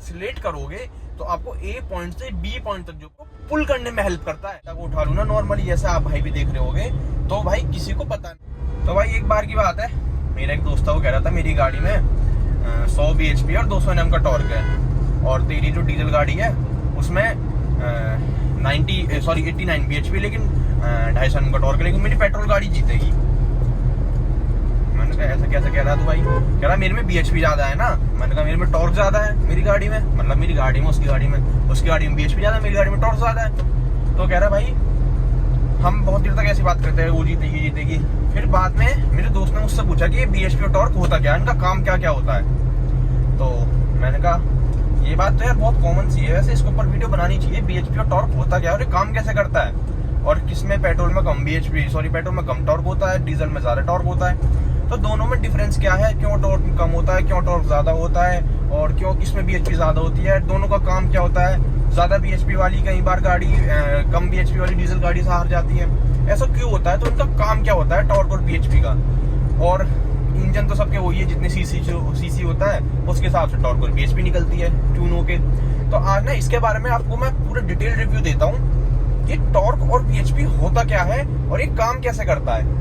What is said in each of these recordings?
Accelerate करोगे तो आपको ए पॉइंट से बी पॉइंट तक जो पुल करने में हेल्प करता है। तक उठा लो ना नॉर्मली, जैसा आप भाई भी देख रहे होगे, तो भाई किसी को पता नहीं। तो भाई एक बार की बात है, मेरा एक दोस्त था, वो कह रहा था मेरी गाड़ी में 100 bhp और 200 Nm का टॉर्क है, और तेरी जो डीजल गाड़ी है उसमें 89 bhp लेकिन 250 Nm का टॉर्क है, लेकिन मेरी पेट्रोल गाड़ी जीतेगी। मैंने कहा ऐसा कैसे कह रहा तू भाई? कह रहा मेरे में bhp ज्यादा है ना। मैंने कहा मेरे में टॉर्क ज्यादा है मेरी गाड़ी में, मतलब मेरी गाड़ी में, उसकी गाड़ी में bhp ज्यादा है, मेरी गाड़ी में टॉर्क ज्यादा है। तो कह रहा भाई हम बहुत देर तक ऐसी बात करते हैं, वो जीतेगी जीतेगी। फिर बाद में मेरे दोस्त ने मुझसे पूछा कि ये bhp और टॉर्क होता क्या है, इनका काम क्या क्या होता है। तो मैंने कहा ये बात तो यार बहुत कॉमन सी है, वैसे इसके ऊपर वीडियो बनानी चाहिए, bhp और टॉर्क होता क्या है और ये काम कैसे करता है, और किसमें पेट्रोल में कम पेट्रोल में कम टॉर्क होता है, डीजल में ज्यादा टॉर्क होता है। तो दोनों में डिफरेंस क्या है, क्यों टॉर्क कम होता है, क्यों टॉर्क ज्यादा होता है, और क्यों किसमें bhp ज्यादा होती है, दोनों का काम क्या होता है। ज्यादा bhp वाली कई बार गाड़ी कम bhp वाली डीजल गाड़ी से हार जाती है, ऐसा क्यों होता है, तो इनका काम क्या होता है टॉर्क और bhp का। और इंजन तो सबके वही है, जितने सीसी होता है उसके हिसाब से टॉर्क और bhp निकलती है ट्यून होके। तो आज ना इसके बारे में आपको मैं पूरा डिटेल रिव्यू देता हूँ कि टॉर्क और bhp होता क्या है और ये काम कैसे करता है।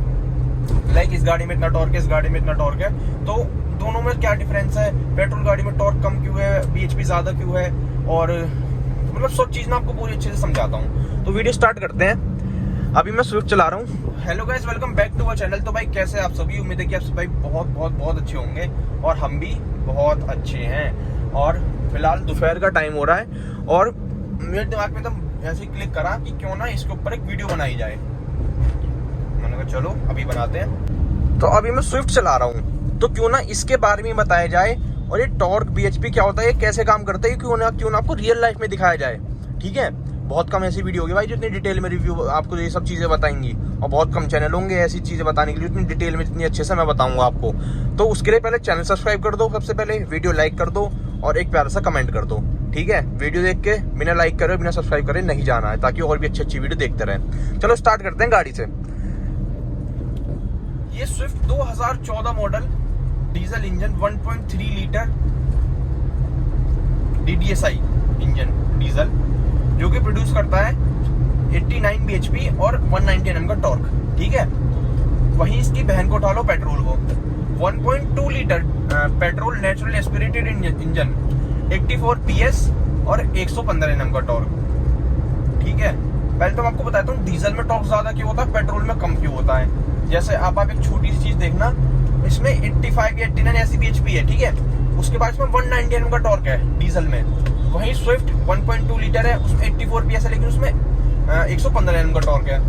लाइक इस गाड़ी में इतना टॉर्क है, इस गाड़ी में इतना टॉर्क है, तो दोनों में क्या डिफरेंस है, पेट्रोल गाड़ी में टॉर्क कम क्यों है, bhp ज्यादा क्यों है, और मतलब सब चीज ना आपको पूरी अच्छे से समझाता हूँ। तो वीडियो स्टार्ट करते हैं। अभी मैं स्विफ्ट चला रहा हूँ। Hello guys, welcome back to our channel. तो भाई कैसे आप सभी, उम्मीद है कि आप सभी बहुत बहुत बहुत अच्छे होंगे, और हम भी बहुत अच्छे हैं। और फिलहाल दोपहर का टाइम हो रहा है, और मेरे दिमाग में तो ऐसे ही क्लिक करा कि क्यों ना इसके ऊपर एक वीडियो बनाई जाए। मैंने कहा चलो अभी बनाते हैं। तो अभी मैं स्विफ्ट चला रहा हूँ, तो क्यों ना इसके बारे में बताया जाए, और ये टॉर्क bhp क्या होता है, ये कैसे काम करता है, क्यों ना आपको रियल लाइफ में दिखाया जाए। ठीक है, बहुत कम ऐसी वीडियो होगी भाई जो इतनी डिटेल में रिव्यू आपको ये सब चीजें बताएंगी, और बहुत कम चैनल होंगे ऐसी चीजें बताने के लिए इतनी डिटेल में, इतनी अच्छे से मैं बताऊंगा आपको। तो उसके लिए पहले चैनल सब्सक्राइब कर दो, सबसे पहले वीडियो लाइक कर दो, और एक प्यारा सा कमेंट कर दो। ठीक है, वीडियो देख के बिना लाइक करे, बिना सब्सक्राइब करे नहीं जाना है, ताकि और भी अच्छी अच्छी वीडियो देखते रहे। चलो स्टार्ट करते हैं गाड़ी से। ये Swift 2014 model diesel engine 1.3 litre DDSI engine diesel, जो कि प्रोड्यूस करता है 89 bhp और 190 Nm का टॉर्क। ठीक है, वहीं इसकी बहन को उठा लो पेट्रोल को, 1.2 litre petrol natural aspirated engine, 84 PS और 115 Nm का टॉर्क। ठीक है, पहले तो मैं आपको बताता हूँ डीजल में टॉर्क ज्यादा क्यों होता है, पेट्रोल में कम क्यों होता है। जैसे आप एक छोटी सी चीज देखना, इसमें 85 या 89 ऐसी bhp है। ठीक है, उसके बाद इसमें 190 Nm का टॉर्क है डीजल में। वहीं स्विफ्ट 1.2 लीटर है, उसमें 84 PS है, लेकिन उसमें 115 Nm का टॉर्क है।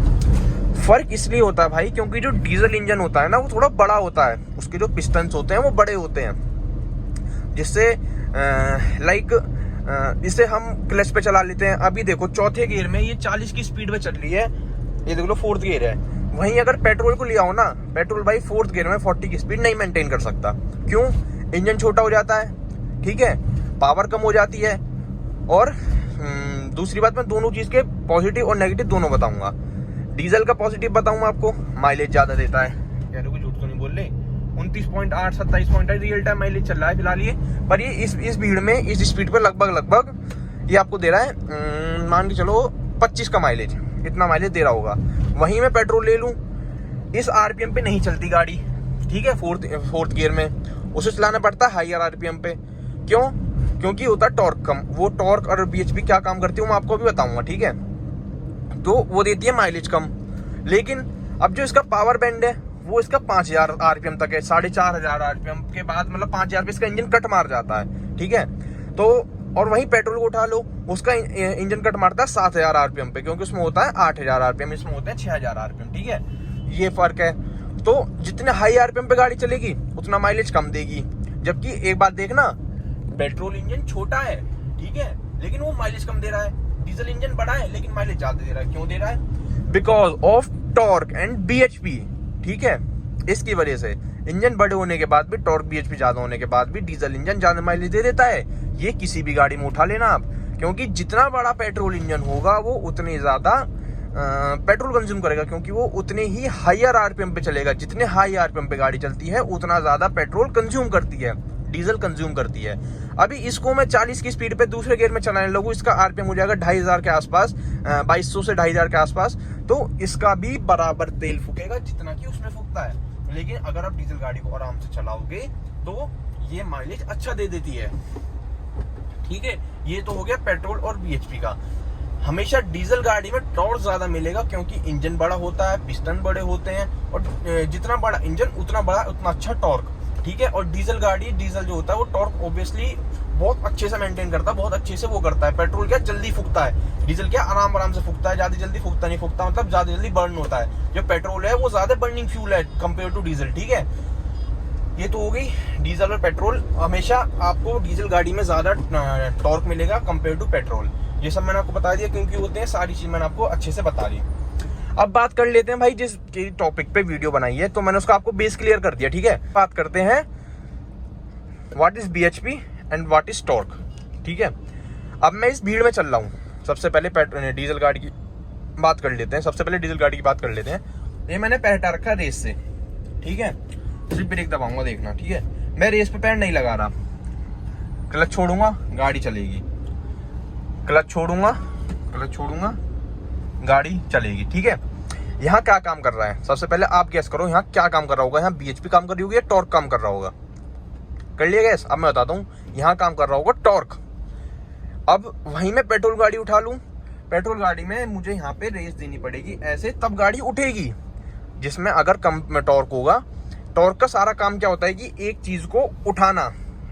फर्क इसलिए होता है भाई, क्योंकि जो डीजल इंजन होता है ना, वो थोड़ा बड़ा होता है, उसके जो पिस्टन्स होते हैं वो बड़े होते हैं, जिससे इसे हम क्लच पे चला लेते हैं। अभी देखो चौथे गियर में ये 40 की स्पीड में चल रही है, ये देख लो फोर्थ गियर है। वहीं अगर पेट्रोल को लिया हो ना, पेट्रोल भाई फोर्थ गियर में 40 की स्पीड नहीं मेंटेन कर सकता। क्यों? इंजन छोटा हो जाता है, ठीक है, पावर कम हो जाती है, और दूसरी बात मैं दोनों चीज के पॉजिटिव और नेगेटिव दोनों बताऊंगा। डीजल का पॉजिटिव बताऊंगा आपको, माइलेज ज्यादा देता है, यार कोई झूठ तो नहीं बोल रहे, 29.8 27.8 रियल टाइम माइलेज चल रहा है फिलहाल ये। पर ये इस भीड़ में इस स्पीड पर लगभग ये आपको दे रहा है, मान के चलो 25 का माइलेज, इतना माइलेज दे रहा होगा। वहीं मैं पेट्रोल ले लूं, इस आरपीएम पे नहीं चलती गाड़ी। ठीक है, फोर्थ गियर में उसे चलाना पड़ता है हायर आरपीएम पे। क्यों? क्योंकि होता है टॉर्क कम। वो टॉर्क और bhp क्या काम करती है वो मैं आपको भी बताऊंगा। ठीक है, तो वो देती है माइलेज कम, लेकिन अब जो इसका पावर बैंड है वो इसका 5000 आरपीएम तक है। 4500 आरपीएम के बाद मतलब 5000 पे इसका इंजन कट मार जाता है। ठीक है, तो और वहीं पेट्रोल को उठा लो, उसका इंजन कट मारता है 7000 आरपीएम पे, क्योंकि उसमें होता है 8000 आरपीएम, इसमें होते हैं 6000 आरपीएम। ठीक है, ये फर्क है। तो जितने हाई आरपीएम पे गाड़ी चलेगी उतना माइलेज कम देगी। जबकि एक बात देखना, पेट्रोल इंजन छोटा है, ठीक है, लेकिन वो माइलेज कम दे रहा है। डीजल इंजन बड़ा है लेकिन माइलेज ज्यादा दे रहा है। क्यों दे रहा है? Because of torque and bhp। ठीक है, इसकी वजह से इंजन बड़े होने के बाद भी, टॉर्क bhp ज्यादा होने के बाद भी डीजल इंजन ज्यादा माइलेज दे देता है। ये किसी भी गाड़ी में उठा लेना आप, क्योंकि जितना बड़ा पेट्रोल इंजन होगा वो उतने ज्यादा पेट्रोल कंज्यूम करेगा, क्योंकि वो उतने ही हायर आरपीएम पे चलेगा। जितने हाई आरपीएम पे गाड़ी चलती है उतना ज्यादा पेट्रोल कंज्यूम करती है। डीजल कंज्यूम करती है। अभी इसको मैं 40 की स्पीड पे दूसरे गियर में चलाने लगूँ, इसका आरपीएम हो जाएगा 2500 के आसपास, 2200 से 2500 के आसपास। तो इसका भी बराबर तेल फूकेगा जितना कि उसमें फूकता है। लेकिन अगर आप डीजल गाड़ी को आराम से चलाओगे तो ये माइलेज अच्छा दे देती है। ठीक है, ये तो हो गया पेट्रोल और बीएचपी का। हमेशा डीजल गाड़ी में टॉर्क ज्यादा मिलेगा क्योंकि इंजन बड़ा होता है, पिस्टन बड़े होते हैं, और जितना बड़ा इंजन उतना बड़ा उतना अच्छा टॉर्क। ठीक है, और डीजल गाड़ी, डीजल जो होता है वो टॉर्क ऑब्वियसली बहुत अच्छे से मेंटेन करता है, बहुत अच्छे से वो करता है। पेट्रोल क्या जल्दी फूकता है, डीजल क्या आराम से फूकता है, ज्यादा जल्दी फूकता नहीं, फूकता मतलब ज्यादा जल्दी बर्न होता है। जो पेट्रोल है वो ज्यादा बर्निंग फ्यूल है कंपेयर टू डीजल। ठीक है, ये तो हो गई डीजल और पेट्रोल। हमेशा आपको डीजल गाड़ी में ज्यादा टॉर्क मिलेगा कंपेयर टू पेट्रोल। ये सब मैंने आपको बता दिया क्योंकि होते हैं, सारी चीज मैंने आपको अच्छे से बता दी। अब बात कर लेते हैं भाई, जिस टॉपिक पे वीडियो बनाई है तो मैंने उसका आपको बेस क्लियर कर दिया। ठीक है, बात करते हैं what is BHP and what is torque. ठीक है, अब मैं इस भीड़ में चल रहा हूँ। सबसे पहले डीजल गाड़ी की बात कर लेते हैं। सबसे पहले डीजल गाड़ी की बात कर लेते हैं। ये मैंने पैर हटा रखा है रेस से। ठीक है, सिर्फ ब्रेक दबाऊंगा, देखना। ठीक है, मैं रेस पे पैर नहीं लगा रहा, क्लच छोड़ूंगा गाड़ी चलेगी, क्लच छोड़ूंगा गाड़ी चलेगी। ठीक है, यहाँ क्या काम कर रहा है सबसे पहले आप गैस करो, यहाँ क्या काम कर रहा होगा? यहाँ बीएचपी काम कर रही होगी या टॉर्क काम कर रहा होगा? कर लिया गैस? अब मैं बताता हूँ, यहाँ काम कर रहा होगा टॉर्क। अब वहीं मैं पेट्रोल गाड़ी उठा लूँ, पेट्रोल गाड़ी में मुझे यहाँ पे रेस देनी पड़ेगी ऐसे, तब गाड़ी उठेगी। जिसमें अगर कम टॉर्क होगा, टॉर्क का सारा काम क्या होता है कि एक चीज को उठाना।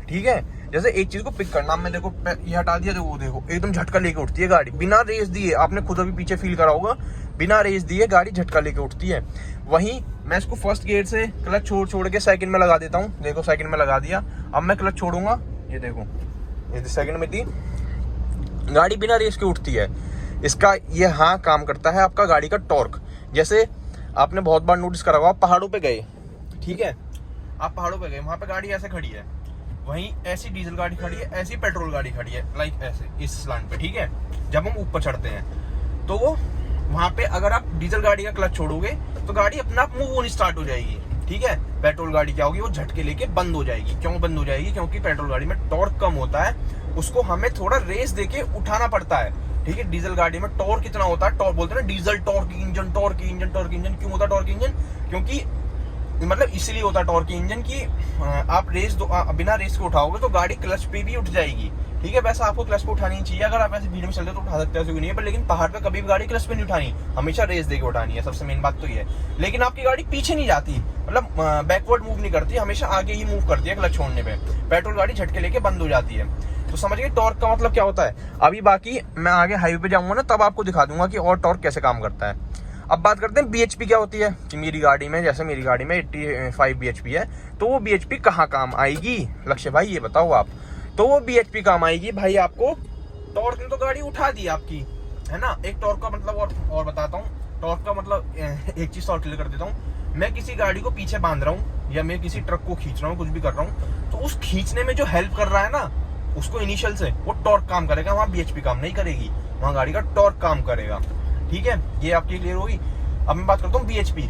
ठीक है, जैसे एक चीज को पिक करना, मैं देखो ये हटा दिया, देखो देखो एकदम झटका लेके उठती है गाड़ी बिना रेस दिए। आपने खुद अभी पीछे फील करा होगा, बिना रेस दिए गाड़ी झटका लेके उठती है। वहीं मैं इसको फर्स्ट गियर से क्लच छोड़ के सेकंड में लगा देता हूँ। देखो सेकंड में लगा दिया, अब मैं क्लच छोड़ूंगा, ये देखो ये सेकंड में थी, गाड़ी बिना रेस के उठती है। इसका ये हाँ काम करता है आपका गाड़ी का टॉर्क। जैसे आपने बहुत बार नोटिस करा होगा, आप पहाड़ों पे गए, ठीक है, आप पहाड़ों पे गए, वहां पे गाड़ी ऐसे खड़ी है, वहीं ऐसी डीजल गाड़ी खड़ी है, ऐसी पेट्रोल गाड़ी खड़ी है, लाइक ऐसे इस स्लैंड पे। ठीक है, जब हम ऊपर चढ़ते हैं तो वो वहां पे अगर आप डीजल गाड़ी का क्लच छोड़ोगे तो गाड़ी अपना आप मूव होनी स्टार्ट हो जाएगी। ठीक है, पेट्रोल गाड़ी क्या होगी, वो झटके लेके बंद हो जाएगी। क्यों बंद हो जाएगी? क्योंकि पेट्रोल गाड़ी में टॉर्क कम होता है, उसको हमें थोड़ा रेस देके उठाना पड़ता है। ठीक है, डीजल गाड़ी में टॉर्क कितना होता है, टॉर्क बोलते हैं ना diesel torque engine, torque engine, torque engine. क्यों होता है टॉर्क इंजन? क्योंकि मतलब इसलिए होता है टॉर्क इंजन की आप रेस दो, बिना रेस के उठाओगे तो गाड़ी क्लच पे भी उठ जाएगी। ठीक है, वैसे आपको क्लच पे उठानी चाहिए, अगर आप ऐसे भीड़ में चलते तो उठा सकते हैं, नहीं है, पर लेकिन पहाड़ पे कभी भी गाड़ी क्लच पे नहीं उठानी, हमेशा रेस देके उठानी है। सबसे मेन बात तो ये है। लेकिन आपकी गाड़ी पीछे नहीं जाती, मतलब बैकवर्ड मूव नहीं करती, हमेशा आगे ही मूव करती है क्लच छोड़ने पे। पेट्रोल गाड़ी झटके लेके बंद हो जाती है। तो समझ गए टॉर्क का मतलब क्या होता है। अभी बाकी मैं आगे हाईवे पे जाऊंगा ना, तब आपको दिखा दूंगा कि और टॉर्क कैसे काम करता है। अब बात करते हैं बीएचपी क्या होती है। कि मेरी गाड़ी में, जैसे मेरी गाड़ी में 85 बीएचपी है, तो वो बीएचपी कहाँ काम आएगी लक्ष्य भाई, ये बताओ आप। तो वो बीएचपी काम आएगी भाई आपको, टॉर्क ने तो गाड़ी उठा दी आपकी, है ना। एक टॉर्क का मतलब और बताता हूँ। टॉर्क का मतलब एक चीज और क्लियर कर देता हूँ। मैं किसी गाड़ी को पीछे बांध रहा हूँ या मैं किसी ट्रक को खींच रहा हूँ, कुछ भी कर रहा हूँ, तो उस खींचने में जो हेल्प कर रहा है ना, उसको इनिशियल से वो टॉर्क काम करेगा, वहां बीएचपी काम नहीं करेगी, वहां गाड़ी का टॉर्क काम करेगा। ठीक है, ये आपकी क्लियर होगी। अब मैं बात करता हूँ बीएचपी।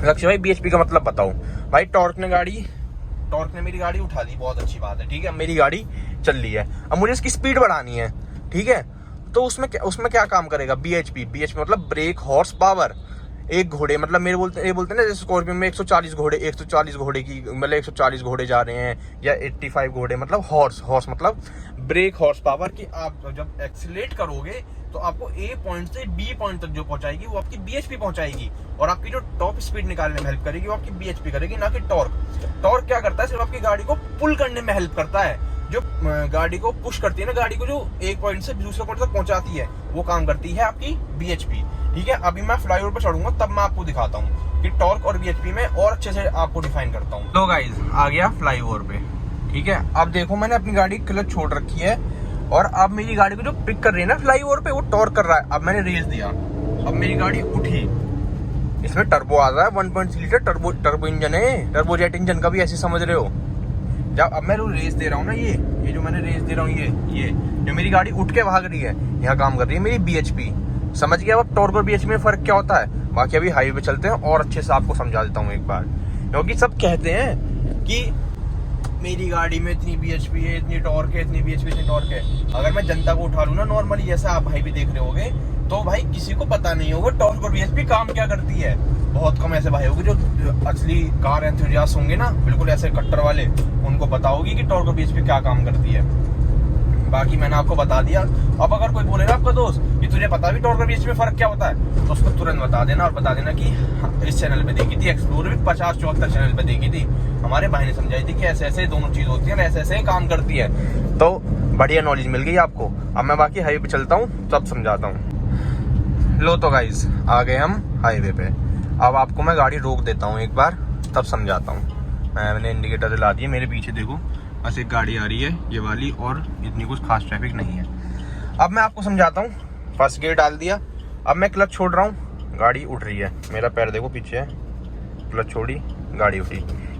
लक्ष्य भाई बीएचपी का मतलब बताओ। भाई टॉर्क ने मेरी गाड़ी उठा दी, बहुत अच्छी बात है। ठीक है, मेरी गाड़ी चल रही है, अब मुझे इसकी स्पीड बढ़ानी है। ठीक है, तो उसमें क्या काम करेगा? बीएचपी मतलब ब्रेक हॉर्स पावर। एक घोड़े मतलब ये बोलते हैं ना, जैसे स्कॉर्पियो में 140 घोड़े की मतलब 140 घोड़े जा रहे हैं, या 85 घोड़े, मतलब हॉर्स मतलब ब्रेक हॉर्स पावर की। आप जब एक्सीलरेट करोगे तो आपको ए पॉइंट से बी पॉइंट तक जो पहुंचाएगी वो आपकी बीएचपी पहुंचाएगी, और आपकी जो टॉप स्पीड निकालने में हेल्प करेगी वो आपकी बीएचपी करेगी, ना कि टॉर्क। टॉर्क क्या करता है? सिर्फ आपकी गाड़ी को पुल करने में हेल्प करता है। जो गाड़ी को पुश करती है ना, गाड़ी को जो एक पॉइंट से दूसरे पॉइंट तक पहुंचाती है, वो काम करती है आपकी बीएचपी। ठीक है, अभी मैं फ्लाईओवर पर चढ़ूंगा तब मैं आपको दिखाता हूँ कि टॉर्क और बीएचपी में और अच्छे से आपको डिफाइन करता हूँ। तो गाइस आ गया फ्लाईओवर पे। ठीक है, अब देखो मैंने अपनी गाड़ी क्लच छोड़ रखी है, और अब मेरी गाड़ी को जो पिक कर रही है ना फ्लाईओवर पे, वो टॉर्क कर रहा है। अब मैंने रेस दिया, अब मेरी गाड़ी उठी, इसमें टर्बो आ रहा है, 1.3 लीटर टर्बो इंजन है, टर्बोजेट इंजन का भी ऐसे समझ रहे हो। जब अब मैं रेस दे रहा हूँ ना, ये जो मैंने रेस दे रहा हूँ, ये जो मेरी गाड़ी उठ के भाग रही है, यहाँ काम कर रही है मेरी बीएचपी। समझ गया अब टॉर्क और बीएचपी में फर्क क्या होता है। बाकी अभी हाईवे पे चलते हैं और अच्छे से आपको समझा देता हूँ एक बार, क्योंकि सब कहते हैं कि मेरी गाड़ी में इतनी bhp है, इतनी टॉर्क है, इतनी bhp, इतनी टॉर्क है। अगर मैं जनता को उठा लूँ ना नॉर्मली, जैसा आप भाई भी देख रहे होगे, तो भाई किसी को पता नहीं होगा टॉर्क और bhp काम क्या करती है। बहुत कम ऐसे भाई होंगे जो असली कार एंथुसियास्ट होंगे ना, बिल्कुल ऐसे कट्टर वाले, उनको पता होगी कि टॉर्क और bhp क्या काम करती है। बाकी मैंने आपको बता दिया। अब अगर कोई बोलेगा आपका दोस्त कि तुझे पता भी टॉर्क और bhp में फर्क क्या होता है, तो उसको तुरंत बता देना और बता देना कि इस चैनल पे देखी थी, एक्सप्लोर भी 50-74 चैनल पे देखी थी, हमारे भाई ने समझाई थी कि ऐसे ऐसे दोनों चीज होती है, ऐसे ऐसे काम करती है। तो बढ़िया नॉलेज मिल गई आपको। अब मैं बाकी हाईवे पे चलता हूँ, तब समझाता हूँ। लो तो गाइज आ गए हम हाईवे पे। अब आपको मैं गाड़ी रोक देता हूँ एक बार, तब समझाता हूँ। मैंने इंडिकेटर दिला दिए, मेरे पीछे देखो बस एक गाड़ी आ रही है ये वाली, और इतनी कुछ खास ट्रैफिक नहीं है। अब मैं आपको समझाता हूँ। फर्स्ट गियर डाल दिया, अब मैं क्लच छोड़ रहा हूँ, गाड़ी उठ रही है। मेरा पैर देखो पीछे है, क्लच छोड़ी, गाड़ी उठी।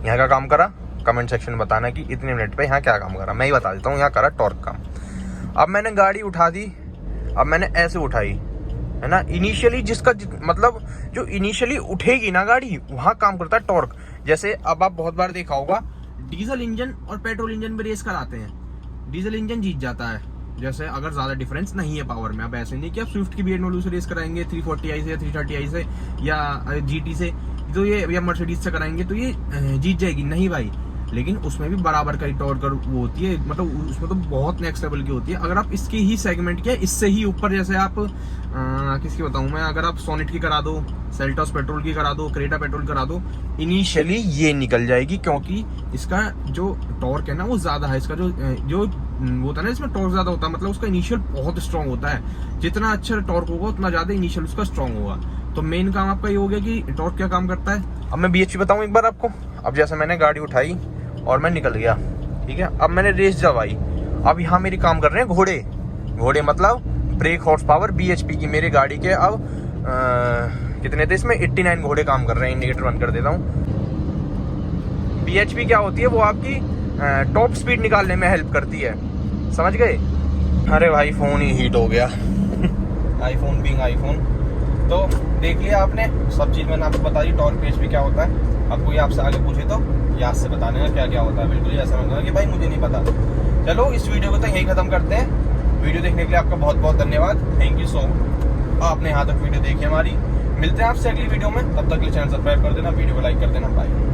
यहाँ का काम करा, कमेंट सेक्शन में बताना कि इतने मिनट पे यहाँ क्या काम करा। मैं ही बता देता हूँ, यहाँ करा टॉर्क काम। अब मैंने गाड़ी उठा दी, अब मैंने ऐसे उठाई है ना। इनिशियली जिसका मतलब जो इनिशियली उठेगी ना गाड़ी, वहाँ काम करता है टॉर्क। जैसे अब आप बहुत बार देखा होगा, डीजल इंजन और पेट्रोल इंजन में रेस कराते हैं, डीजल इंजन जीत जाता है। जैसे अगर ज्यादा डिफरेंस नहीं है पावर में। अब ऐसे नहीं कि आप स्विफ्ट की BMW से रेस कराएंगे 340i से या 330i से या GT से, तो ये या मर्सिडीज से कराएंगे तो ये जीत जाएगी, नहीं भाई। लेकिन उसमें भी बराबर का टॉर्क वो होती है, मतलब उसमें तो बहुत नेक्स्ट लेवल की होती है। अगर आप इसकी ही सेगमेंट के इससे ही ऊपर, जैसे आप किसकी बताऊं मैं, अगर आप सोनेट की करा दो, सेल्टोस पेट्रोल की करा दो, क्रेटा पेट्रोल करा दो, इनिशियली ये निकल जाएगी, क्योंकि इसका जो टॉर्क है ना वो ज्यादा है। इसका जो वो होता है ना, इसमें टॉर्क ज्यादा होता है, मतलब उसका इनिशियल बहुत स्ट्रॉन्ग होता है। जितना अच्छा टॉर्क होगा उतना ज्यादा इनिशियल उसका स्ट्रॉन्ग होगा। तो मेन काम आपका ये हो गया कि टॉर्क क्या काम करता है। अब मैं BHP बताऊं एक बार आपको। अब जैसे मैंने गाड़ी उठाई और मैं निकल गया, ठीक है। अब मैंने रेस जवाई, अब यहाँ मेरी काम कर रहे हैं घोड़े। घोड़े मतलब ब्रेक हॉर्स पावर BHP की मेरी गाड़ी के अब कितने थे इसमें, 89 घोड़े काम कर रहे हैं। इंडिकेटर बंद कर देता हूँ। BHP क्या होती है, वो आपकी टॉप स्पीड निकालने में हेल्प करती है, समझ गए। अरे भाई फोन ही हीट हो गया आईफोन बीइंग आईफोन। तो देख लिया आपने, सब चीज़ मैंने आपको बता दी। टॉर्क BHP क्या होता है, अब कोई आपसे आगे पूछे तो याद से बताने का क्या क्या होता है। बिल्कुल ऐसा मत कि भाई मुझे नहीं पता। चलो इस वीडियो को तो यहीं खत्म करते हैं। वीडियो देखने के लिए आपका बहुत बहुत धन्यवाद, थैंक यू सो मच। आपने यहाँ तक वीडियो देखी हमारी। मिलते हैं आपसे अगली वीडियो में, तब तक के लिए चैनल सब्सक्राइब कर देना, वीडियो को लाइक कर देना। बाय।